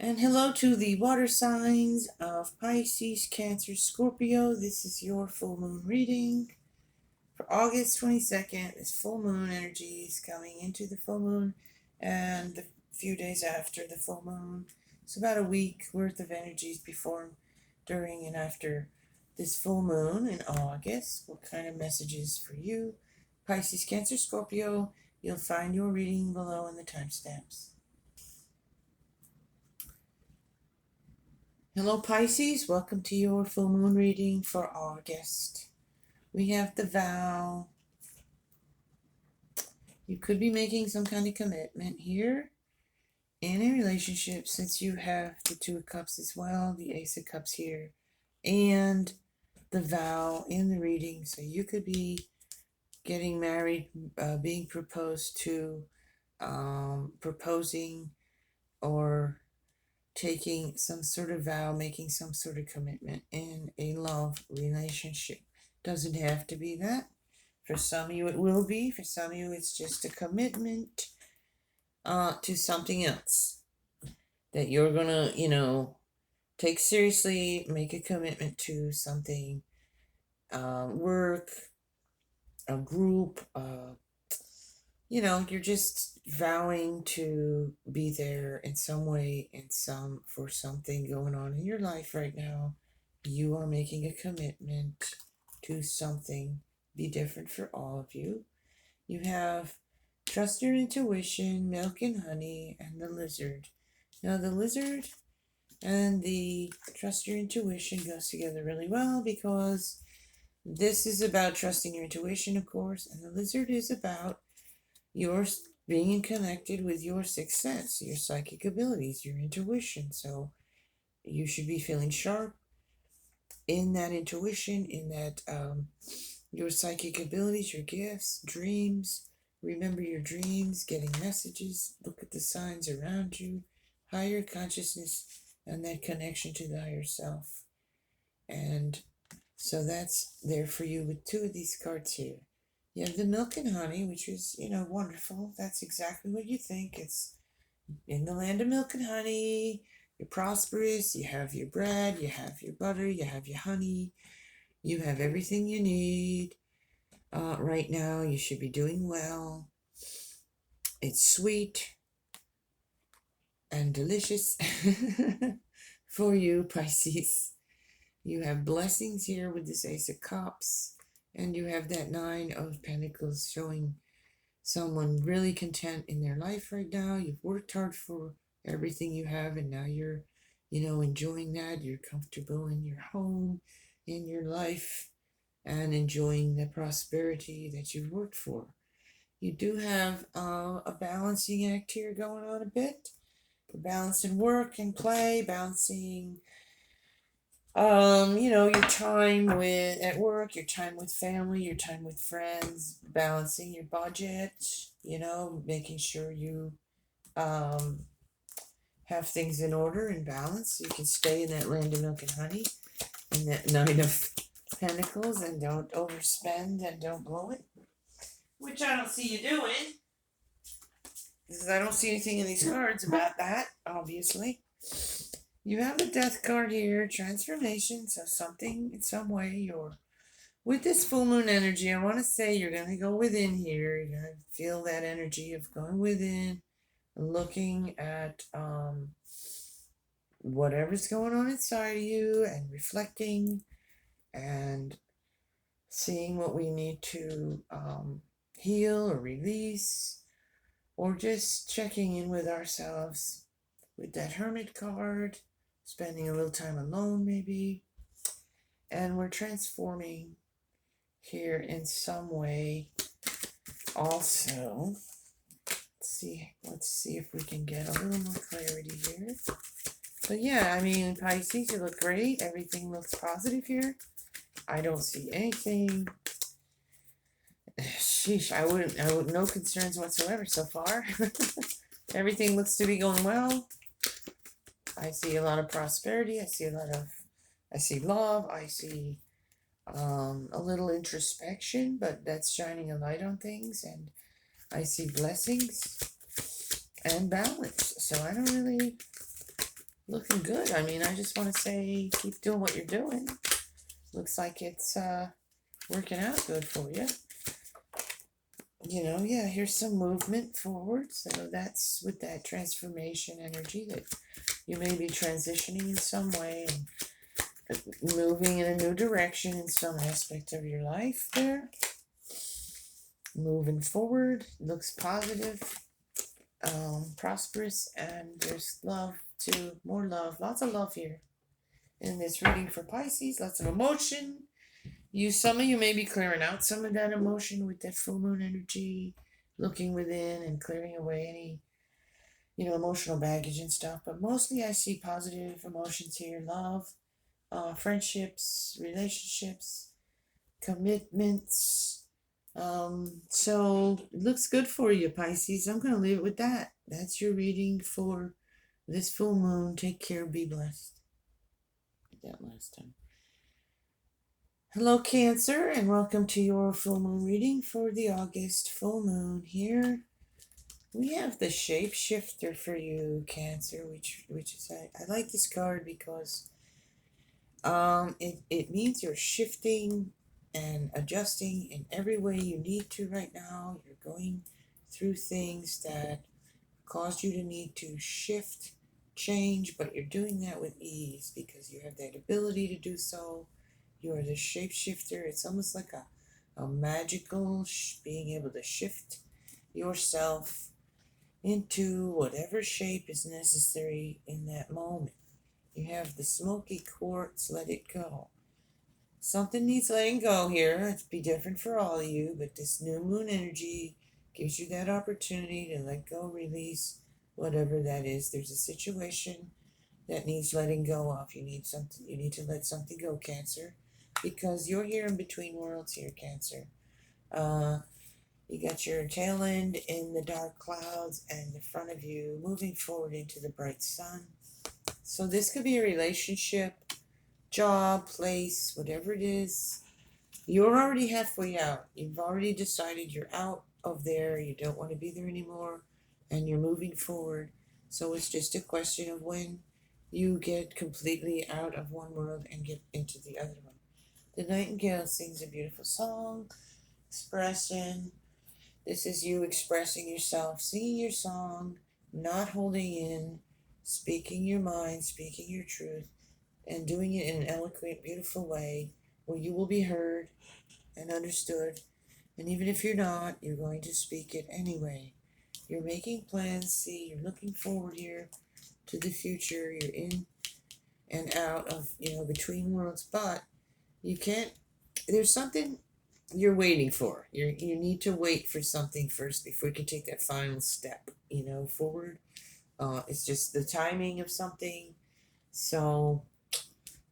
And hello to the water signs of Pisces, Cancer, Scorpio. This is your full moon reading for August 22nd. This full moon energy is coming into the full moon and the few days after the full moon. It's about a week worth of energies before, during, and after this full moon in August. What kind of messages for you? Pisces, Cancer, Scorpio. You'll find your reading below in the timestamps. Hello Pisces, welcome to your full moon reading for August. We have the vow. You could be making some kind of commitment here in a relationship, since you have the Two of Cups as well, the Ace of Cups here, and the vow in the reading. So you could be getting married, being proposed to, proposing, or taking some sort of vow, making some sort of commitment in a love relationship. Doesn't have to be that. For some of you it will be. For some of you it's just a commitment to something else that you're gonna, take seriously, make a commitment to something, work, a group, you're just vowing to be there in some way, for something going on in your life right now. You are making a commitment to something. Be different for all of you. You have trust your intuition, milk and honey, and the lizard. Now the lizard and the trust your intuition goes together really well, because this is about trusting your intuition, of course, and the lizard is about your being connected with your sixth sense, your psychic abilities, your intuition. So you should be feeling sharp in that intuition, in that your psychic abilities, your gifts, dreams. Remember your dreams, getting messages, look at the signs around you, higher consciousness, and that connection to the higher self. And so that's there for you with two of these cards here. You have the milk and honey, which is, wonderful. That's exactly what you think. It's in the land of milk and honey. You're prosperous. You have your bread, you have your butter, you have your honey. You have everything you need. Right now, you should be doing well. It's sweet and delicious for you, Pisces. You have blessings here with this Ace of Cups. And you have that Nine of Pentacles, showing someone really content in their life right now. You've worked hard for everything you have, and now you're, enjoying that. You're comfortable in your home, in your life, and enjoying the prosperity that you've worked for. You do have a balancing act here going on a bit. Balancing work and play, balancing your time at work, your time with family, your time with friends, balancing your budget, making sure you have things in order and balance, so you can stay in that land of milk and honey, and that Nine of Pentacles, and don't overspend and don't blow it, which I don't see you doing, because I don't see anything in these cards about that, obviously. You have the Death card here, transformation. So something, in some way, with this full moon energy, I want to say you're going to go within here. You're going to feel that energy of going within, looking at whatever's going on inside of you, and reflecting and seeing what we need to heal or release, or just checking in with ourselves with that Hermit card. Spending a little time alone, maybe. And we're transforming here in some way also. Let's see if we can get a little more clarity here. But yeah, Pisces, you look great. Everything looks positive here. I don't see anything. Sheesh, I wouldn't, no concerns whatsoever so far. Everything looks to be going well. I see a lot of prosperity. I see love. I see a little introspection, but that's shining a light on things. And I see blessings and balance. So I don't really looking good. I mean, I just want to say keep doing what you're doing. Looks like it's working out good for you. Yeah, here's some movement forward. So that's with that transformation energy that you may be transitioning in some way and moving in a new direction in some aspect of your life there. Moving forward, looks positive, prosperous, and there's love too. More love, lots of love here in this reading for Pisces. Lots of emotion. Some of you may be clearing out some of that emotion with that full moon energy, looking within and clearing away any emotional baggage and stuff. But mostly I see positive emotions here: love, friendships, relationships, commitments. So it looks good for you, Pisces. I'm going to leave it with that. That's your reading for this full moon. Take care. Be blessed. Did that last time. Hello, Cancer, and welcome to your full moon reading for the August full moon. Here we have the shapeshifter for you, Cancer, which is I like this card because it means you're shifting and adjusting in every way you need to right now. You're going through things that cause you to need to shift, change, but you're doing that with ease because you have that ability to do so. You are the shapeshifter. It's almost like a magical being able to shift yourself into whatever shape is necessary in that moment. You have the smoky quartz, let it go. Something needs letting go here. It'd be different for all of you, but this new moon energy gives you that opportunity to let go, release, whatever that is. There's a situation that needs letting go of. You need to let something go, Cancer, because you're here in between worlds here, Cancer. You got your tail end in the dark clouds and the front of you moving forward into the bright sun. So this could be a relationship, job, place, whatever it is. You're already halfway out. You've already decided you're out of there. You don't want to be there anymore, and you're moving forward. So it's just a question of when you get completely out of one world and get into the other one. The nightingale sings a beautiful song, expression. This is you expressing yourself, singing your song, not holding in, speaking your mind, speaking your truth, and doing it in an eloquent, beautiful way where you will be heard and understood. And even if you're not, you're going to speak it anyway. You're making plans. See, you're looking forward here to the future. You're in and out of, between worlds, but you can't, there's something you're waiting for. You need to wait for something first before you can take that final step, forward. It's just the timing of something. So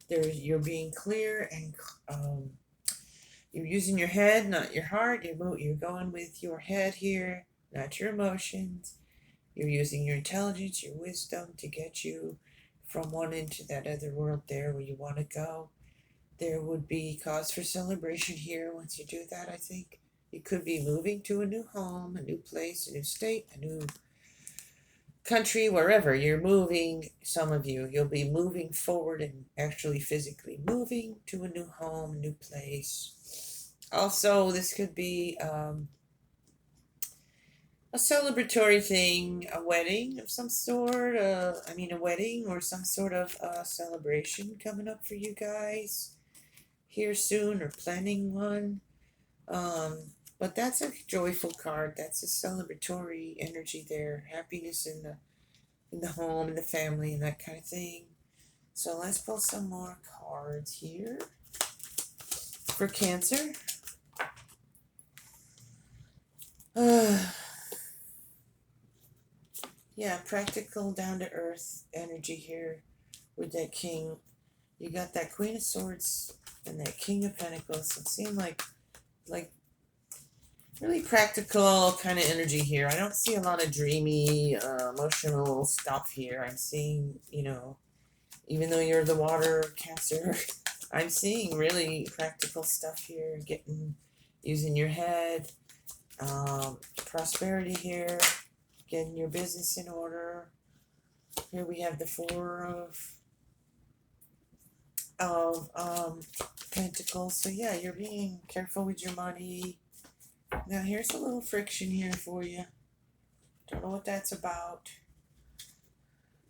you're being clear and you're using your head, not your heart. You're going with your head here, not your emotions. You're using your intelligence, your wisdom to get you from one end to that other world there where you want to go. There would be cause for celebration here once you do that, I think. You could be moving to a new home, a new place, a new state, a new country, wherever you're moving. Some of you'll be moving forward and actually physically moving to a new home, new place. Also, this could be a celebratory thing, a wedding of some sort. A wedding or some sort of celebration coming up for you guys here soon, or planning one. But that's a joyful card. That's a celebratory energy there. Happiness in the home, in the family, and that kind of thing. So let's pull some more cards here for Cancer. Yeah, practical, down to earth energy here with that king. You got that Queen of Swords and that King of Pentacles. I'm seeing like really practical kind of energy here. I don't see a lot of dreamy, emotional stuff here. I'm seeing, even though you're the water Cancer, I'm seeing really practical stuff here. Using your head, prosperity here, getting your business in order. Here we have the Four of Pentacles. So yeah, you're being careful with your money. Now here's a little friction here for you. Don't know what that's about.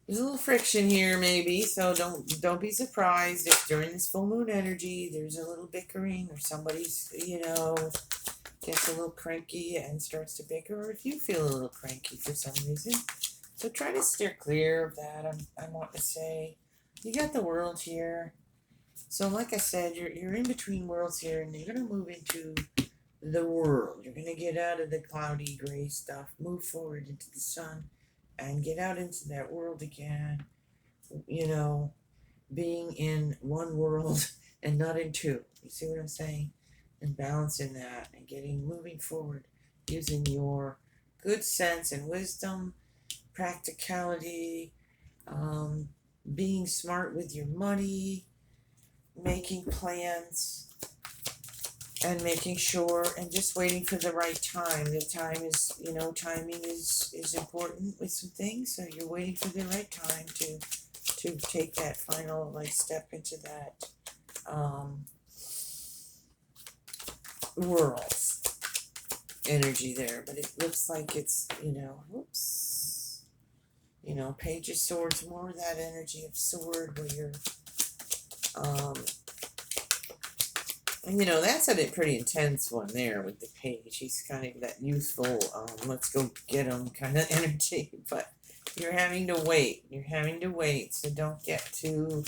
There's a little friction here maybe, so don't be surprised if during this full moon energy there's a little bickering, or somebody's, gets a little cranky and starts to bicker, or if you feel a little cranky for some reason. So try to steer clear of that. I want to say you got the World here. So like I said, you're in between worlds here, and you're gonna move into the world. You're gonna get out of the cloudy gray stuff, move forward into the sun, and get out into that world again. Being in one world and not in two. You see what I'm saying? And balancing that and moving forward using your good sense and wisdom, practicality, being smart with your money, making plans, and making sure, and just waiting for the right time. The time is, timing is important with some things. So you're waiting for the right time to take that final step into that world energy there. But it looks like it's, whoops, Page of Swords, more that energy of sword where you're that's a pretty intense one there with the page. He's kind of that youthful, let's go get him kind of energy. But you're having to wait. So don't get too,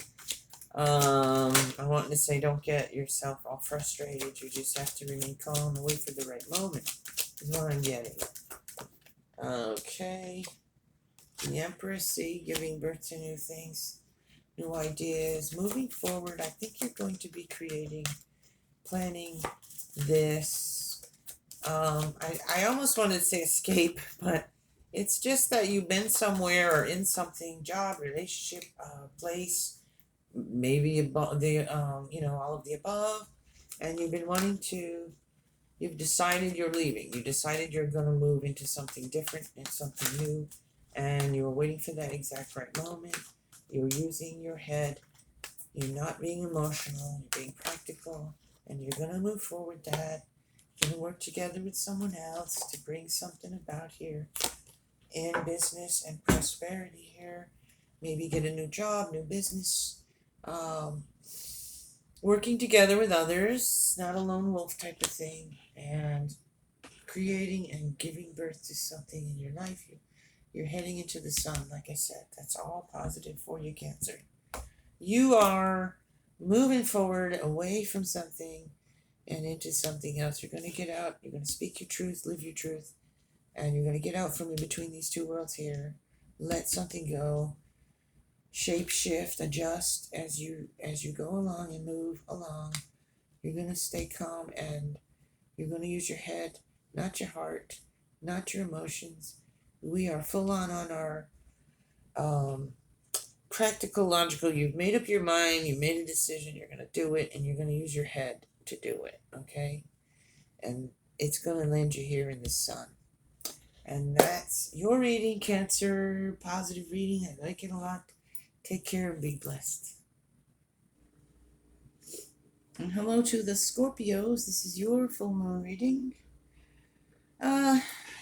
I want to say don't get yourself all frustrated. You just have to remain calm and wait for the right moment, is what I'm getting. Okay. The Empress, see, giving birth to new things, new ideas. Moving forward, I think you're going to be planning this. I almost wanted to say escape, but it's just that you've been somewhere or in something, job, relationship, place, maybe above the all of the above, and you've decided you're leaving. You decided you're going to move into something different and something new, and you're waiting for that exact right moment. You're using your head. You're not being emotional. You're being practical. And you're going to move forward that. You're going to work together with someone else to bring something about here in business and prosperity here. Maybe get a new job, new business. Working together with others, not a lone wolf type of thing. And creating and giving birth to something in your life. You're heading into the sun, like I said. That's all positive for you, Cancer. You are moving forward away from something and into something else. You're going to get out. You're going to speak your truth, live your truth, and you're going to get out from in between these two worlds here. Let something go. Shape shift, adjust as you go along and move along. You're going to stay calm, and you're going to use your head, not your heart, not your emotions. We are full on our practical, logical. You've made up your mind, you made a decision, you're going to do it, and you're going to use your head to do it, okay? And it's going to land you here in the sun. And that's your reading, Cancer. Positive reading. I like it a lot. Take care and be blessed. And hello to the Scorpios. This is your full moon reading.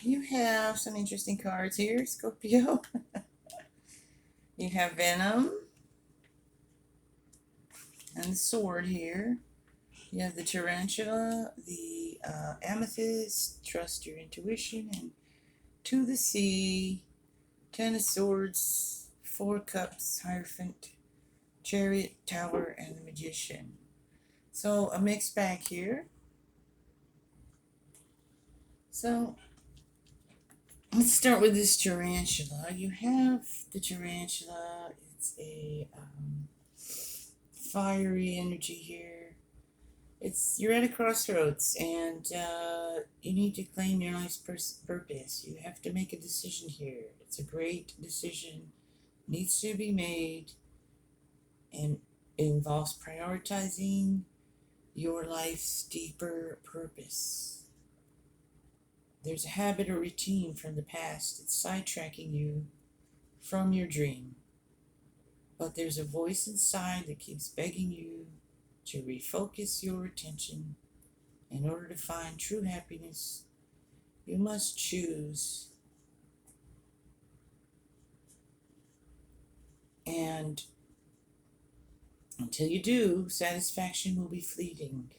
You have some interesting cards here, Scorpio. You have Venom and the Sword here. You have the Tarantula, the Amethyst, trust your intuition, and to the Sea, Ten of Swords, Four Cups, Hierophant, Chariot, Tower, and the Magician. So a mixed bag here. So let's start with this Tarantula. You have the Tarantula. It's a fiery energy here. You're at a crossroads, and you need to claim your life's purpose. You have to make a decision here. It's a great decision, needs to be made, and it involves prioritizing your life's deeper purpose. There's a habit or routine from the past. It's sidetracking you from your dream. But there's a voice inside that keeps begging you to refocus your attention. In order to find true happiness, you must choose. And until you do, satisfaction will be fleeting.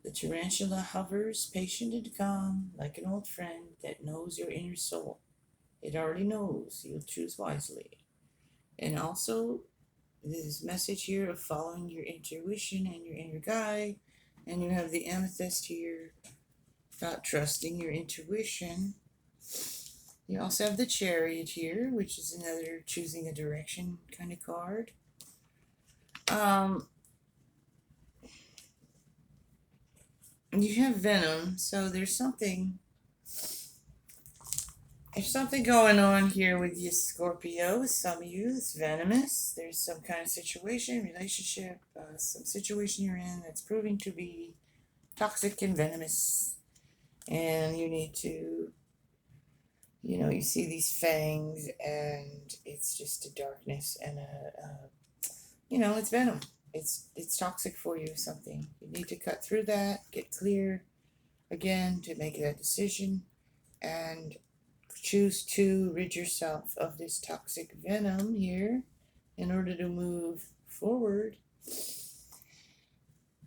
The tarantula hovers, patient and calm, like an old friend that knows your inner soul. It already knows. You'll choose wisely. And also, this message here of following your intuition and your inner guide. And you have the amethyst here about trusting your intuition. You also have the chariot here, which is another choosing a direction kind of card. You have venom, so there's something going on here with you, Scorpio. With some of you, it's venomous. There's some kind of situation, relationship, some situation you're in that's proving to be toxic and venomous. And you need to, you see these fangs, and it's just a darkness and it's venom. It's toxic for you, something. You need to cut through that, get clear again to make that decision, and choose to rid yourself of this toxic venom here in order to move forward.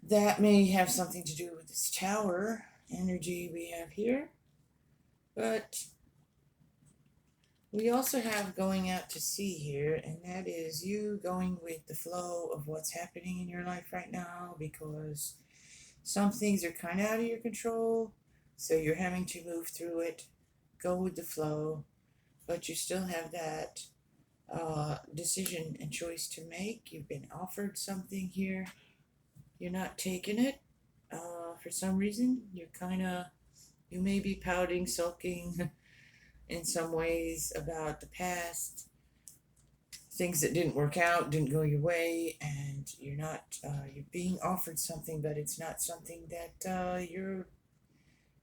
That may have something to do with this tower energy we have here, but we also have going out to sea here, and that is you going with the flow of what's happening in your life right now, because some things are kind of out of your control, so you're having to move through it, go with the flow, but you still have that decision and choice to make. You've been offered something here. You're not taking it for some reason. You may be pouting, sulking in some ways about the past, things that didn't work out, didn't go your way, and you're being offered something, but it's not something that you're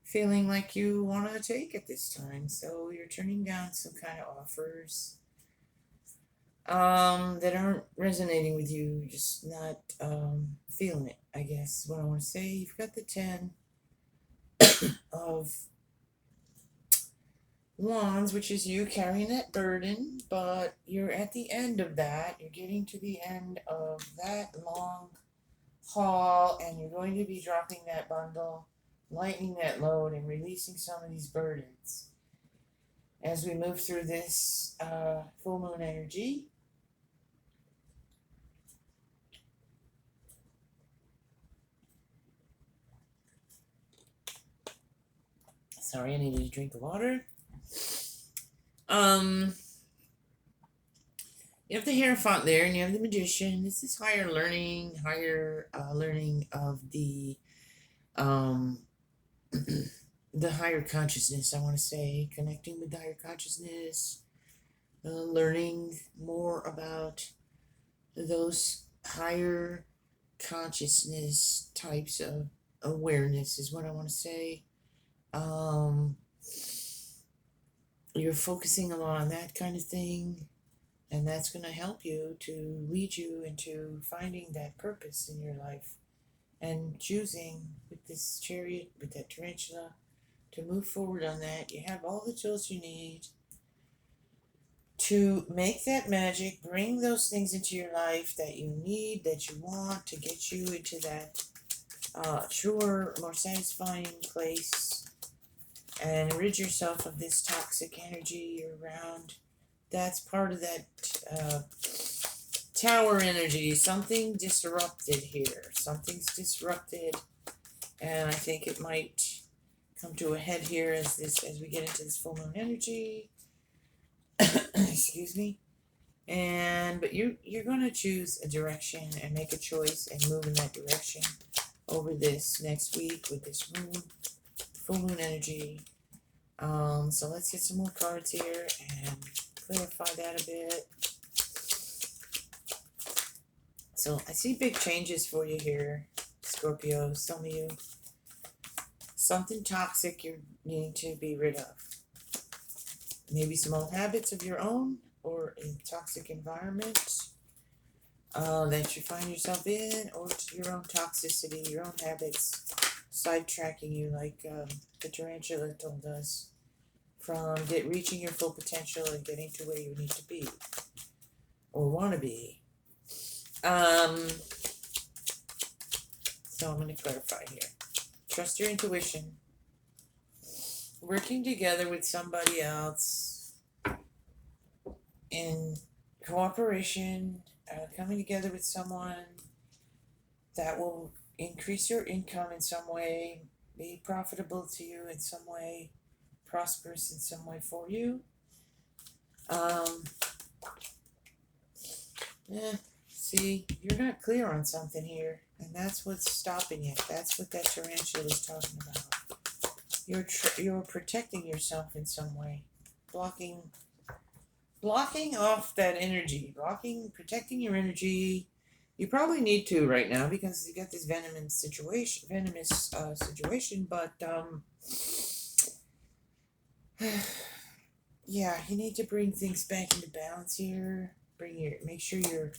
feeling like you want to take at this time. So you're turning down some kind of offers that aren't resonating with you. You're just not feeling it, I guess is what I want to say. You've got the 10 of Wands, which is you carrying that burden, but you're at the end of that. You're getting to the end of that long haul, and you're going to be dropping that bundle, lightening that load, and releasing some of these burdens as we move through this full moon energy. Sorry, I needed a drink of water. You have the Hierophant there, and you have the Magician. This is higher learning of the the higher consciousness, I want to say, connecting with the higher consciousness, learning more about those higher consciousness types of awareness is what I want to say. You're focusing on that kind of thing, and that's going to help you to lead you into finding that purpose in your life and choosing with this chariot, with that tarantula, to move forward on that. You have all the tools you need to make that magic, bring those things into your life that you need, that you want, to get you into that truer, more satisfying place, and rid yourself of this toxic energy around. That's part of that tower energy. Something disrupted here. Something's disrupted, and I think it might come to a head here as we get into this full moon energy. Excuse me. But you're going to choose a direction and make a choice and move in that direction over this next week with this moon, full moon energy. So let's get some more cards here and clarify that a bit. So I see big changes for you here, Scorpio. Some of you, something toxic you're needing to be rid of. maybe some old habits of your own or a toxic environment that you find yourself in, or your own toxicity, your own habits sidetracking you like the tarantula does from reaching your full potential and getting to where you need to be or want to be. So I'm going to clarify here. Trust your intuition. Working together with somebody else in cooperation, coming together with someone that will increase your income in some way, be profitable to you in some way, prosperous in some way for you. See, you're not clear on something here, and that's what's stopping it. That's what that tarantula is talking about. You're protecting yourself in some way, blocking off that energy, protecting your energy. You probably need to right now because you got this venomous situation. But yeah, you need to bring things back into balance here. Make sure you're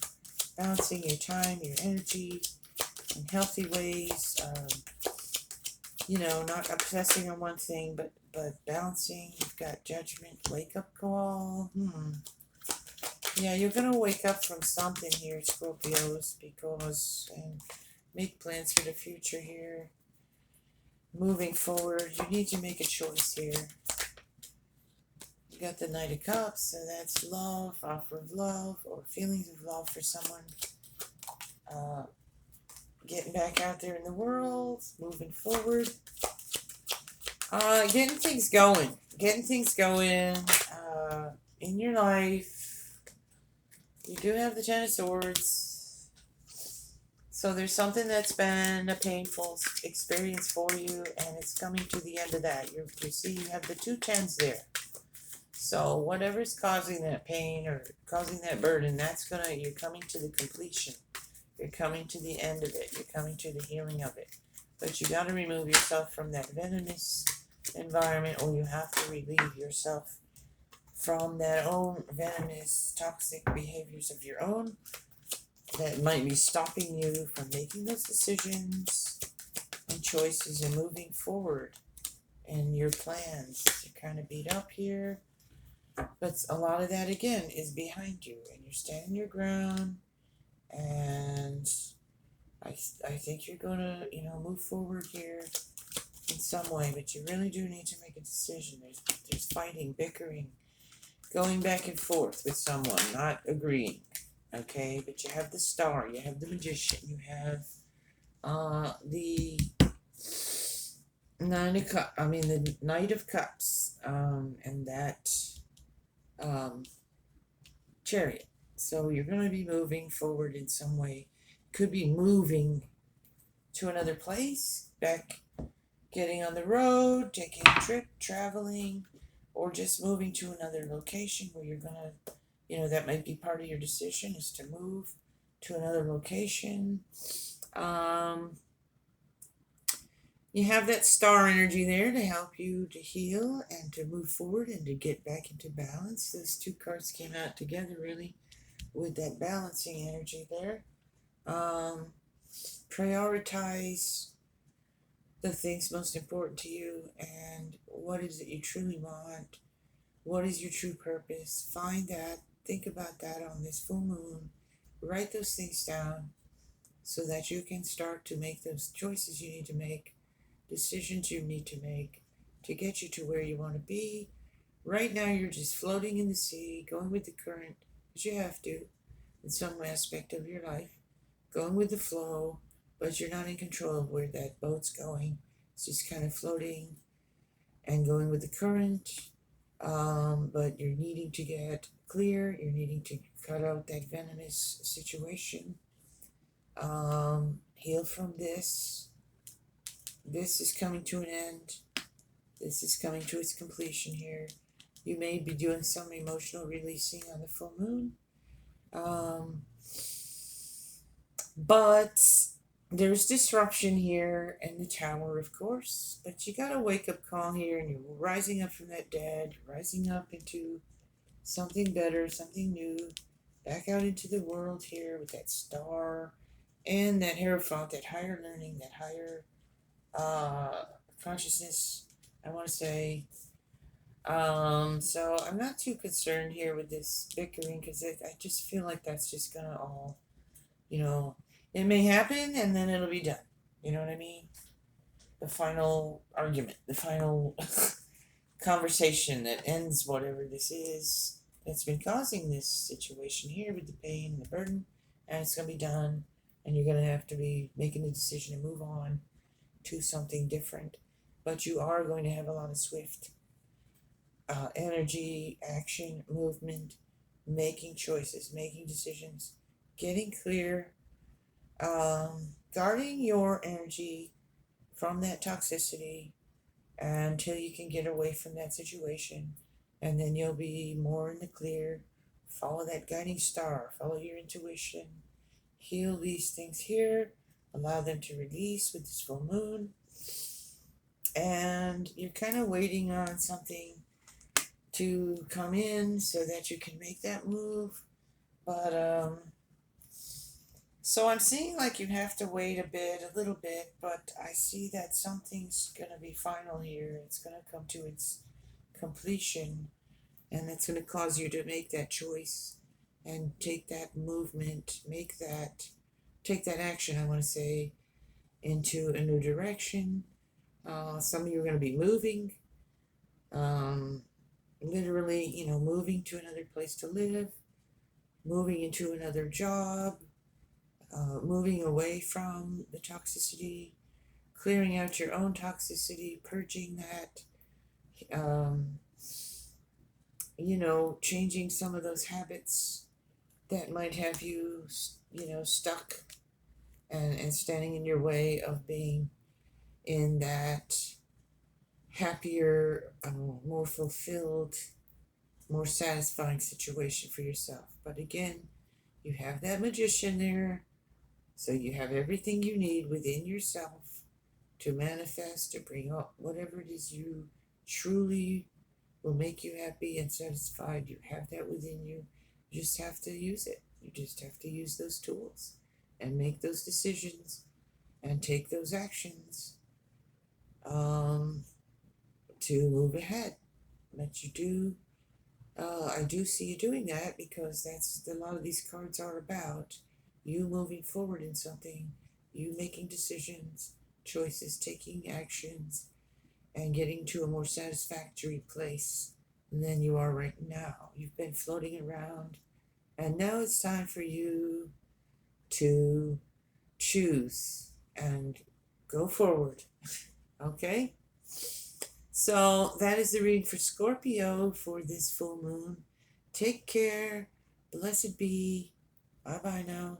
balancing your time, your energy in healthy ways. Not obsessing on one thing, but balancing. You've got judgment, wake up call. Yeah, you're gonna wake up from something here, Scorpios, and make plans for the future here. Moving forward, you need to make a choice here. You got the Knight of Cups, so that's love, offer of love, or feelings of love for someone. Getting back out there in the world, moving forward. Getting things going in your life. You do have the Ten of Swords, so there's something that's been a painful experience for you, and it's coming to the end of that. You see, you have the 2 tens there. So whatever's causing that pain or causing that burden, you're coming to the completion. You're coming to the end of it. You're coming to the healing of it. But you got to remove yourself from that venomous environment, or you have to relieve yourself from that own venomous, toxic behaviors of your own that might be stopping you from making those decisions and choices and moving forward in your plans. You're kind of beat up here, but a lot of that again is behind you, and you're standing your ground. And I think you're gonna, move forward here in some way, but you really do need to make a decision. There's fighting, bickering, going back and forth with someone, not agreeing. Okay, but you have the Star, you have the Magician, you have the the Knight of Cups, and that Chariot. So you're going to be moving forward in some way. Could be moving to another place, back, getting on the road, taking a trip, traveling, or just moving to another location where you're going to, that might be part of your decision, is to move to another location. You have that Star energy there to help you to heal and to move forward and to get back into balance. Those 2 cards came out together really with that balancing energy there. Prioritize the things most important to you and what is it you truly want. What is your true purpose? Find that. Think about that on this full moon. Write those things down so that you can start to make those choices you need to make, decisions you need to make to get you to where you want to be. Right now you're just floating in the sea, going with the current, but you have to in some aspect of your life, going with the flow, but you're not in control of where that boat's going. It's just kind of floating and going with the current, but you're needing to get clear, you're needing to cut out that venomous situation, heal from this. This is coming to an end. This is coming to its completion here. You may be doing some emotional releasing on the full moon. But There's disruption here and the tower, of course, but you got a wake up call here, and you're rising up from that dead, rising up into something better, something new, back out into the world here with that star and that hierophant, that higher learning, that higher uh, consciousness, I want to say. So I'm not too concerned here with this bickering, because I just feel like that's just gonna all, you know, it may happen and then it'll be done. You know what I mean? The final argument, the final conversation that ends whatever this is that's been causing this situation here with the pain and the burden, and it's going to be done, and you're going to have to be making a decision to move on to something different. But you are going to have a lot of swift energy, action, movement, making choices, making decisions, getting clear, guarding your energy from that toxicity until you can get away from that situation, and then you'll be more in the clear. Follow that guiding star, follow your intuition, heal these things here, allow them to release with this full moon, and you're kind of waiting on something to come in so that you can make that move. But so I'm seeing like you have to wait a little bit, but I see that something's gonna be final here. It's gonna come to its completion, and it's gonna cause you to make that choice and take that movement, take that action, I want to say, into a new direction. Some of you are going to be moving, um, literally, moving to another place to live, moving into another job, moving away from the toxicity, clearing out your own toxicity, purging that, um, changing some of those habits that might have you, stuck and standing in your way of being in that happier, more fulfilled, more satisfying situation for yourself. But again, you have that magician there, so you have everything you need within yourself to manifest, to bring up whatever it is you truly will make you happy and satisfied. You have that within you. You just have to use it. You just have to use those tools and make those decisions and take those actions, um, to move ahead. But I do see you doing that, because that's a lot of these cards are about. You moving forward in something, you making decisions, choices, taking actions, and getting to a more satisfactory place than you are right now. You've been floating around, and now it's time for you to choose and go forward. Okay? So that is the reading for Scorpio for this full moon. Take care. Blessed be. Bye bye now.